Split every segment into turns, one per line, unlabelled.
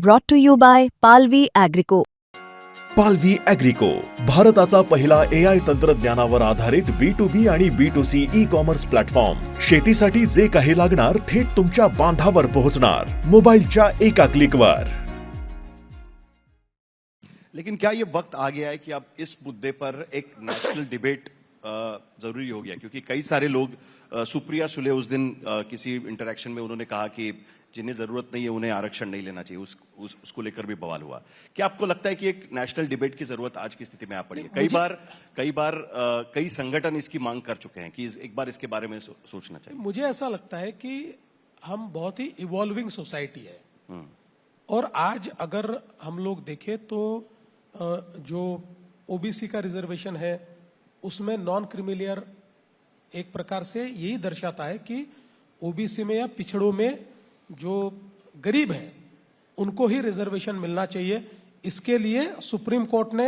brought to you by Palvi Agrico.
पालवी ॲग्रिको, भारताचा पहिला AI तंत्रज्ञानावर आधारित B2B आणि B2C ई कॉमर्स प्लॅटफॉर्म. शेतीसाठी जे काही लागणार थेट तुमच्या बांधावर पोहोचणार, मोबाईलच्या एका क्लिकवर.
लेकिन क्या ये वक्त आ गया है कि अब इस मुद्दे पर एक नेशनल डिबेट जरूरी हो गया, क्योंकि कई सारे लोग, सुप्रिया सुले उस दिन किसी इंटरेक्शन में उन्होंने कहा कि जिन्हें जरूरत नहीं है उन्हें आरक्षण नहीं लेना चाहिए, उसको लेकर भी बवाल हुआ. क्या आपको लगता है कि एक नेशनल डिबेट की जरूरत आज की स्थिति में आ पड़ी है? कई बार कई संगठन इसकी मांग कर चुके हैं कि एक बार इसके बारे में सोचना चाहिए.
मुझे ऐसा लगता है कि हम बहुत ही इवॉल्विंग सोसाइटी है, और आज अगर हम लोग देखें तो जो ओबीसी का रिजर्वेशन है उसमें नॉन क्रीमिलियर एक प्रकार से यही दर्शाता है कि ओबीसी में या पिछड़ों में जो गरीब हैं उनको ही रिजर्वेशन मिलना चाहिए. इसके लिए सुप्रीम कोर्ट ने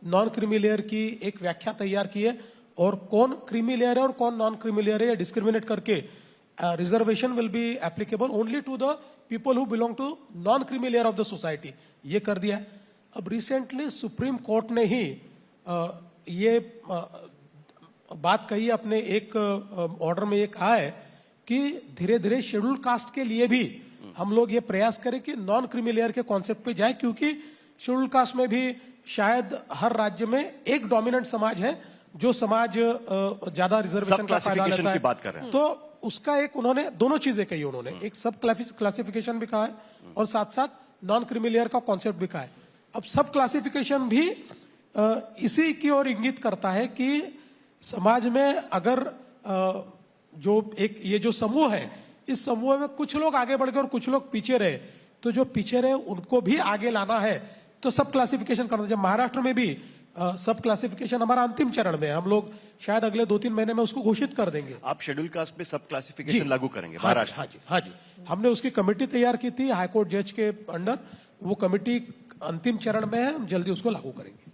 नॉन क्रीमिलियर की एक व्याख्या तैयार की है, और कौन क्रीमिलियर है और कौन नॉन क्रीमिलियर है डिस्क्रिमिनेट करके reservation will be applicable only to the people who belong to non creamy layer of the society, ये कर दिया है. अब रिसेंटली सुप्रीम कोर्ट ने ही ये बात कही अपने एक ऑर्डर में, ये कहा है कि धीरे धीरे शेड्यूल कास्ट के लिए भी हम लोग ये प्रयास करें कि नॉन क्रीमिलियर के कॉन्सेप्ट पे जाए, क्योंकि शेड्यूल कास्ट में भी शायद हर राज्य में एक डोमिनेंट समाज है जो समाज ज्यादा रिजर्वेशन का फायदा लेता है.
बात कर रहे हैं.
तो उसका एक उन्होंने दोनों चीजें कही, उन्होंने एक सब क्लासिफिकेशन भी कहा है और साथ साथ नॉन क्रीमिलियर का कॉन्सेप्ट भी कहा है. अब सब क्लासिफिकेशन भी इसी की ओर इंगित करता है कि समाज में अगर जो एक ये जो समूह है, इस समूह में कुछ लोग आगे बढ़ गए और कुछ लोग पीछे रहे, तो जो पीछे रहे उनको भी आगे लाना है तो सब क्लासिफिकेशन करना चाहिए. महाराष्ट्र में भी सब क्लासिफिकेशन हमारा अंतिम चरण में है, हम लोग शायद अगले 2-3 महीने में उसको घोषित कर देंगे.
आप शेड्यूल कास्ट में सब क्लासिफिकेशन लागू करेंगे महाराष्ट्र?
हाँ जी, हमने उसकी कमेटी तैयार की थी हाईकोर्ट जज के अंडर. वो कमेटी अंतिम चरण में है, हम जल्दी उसको लागू करेंगे.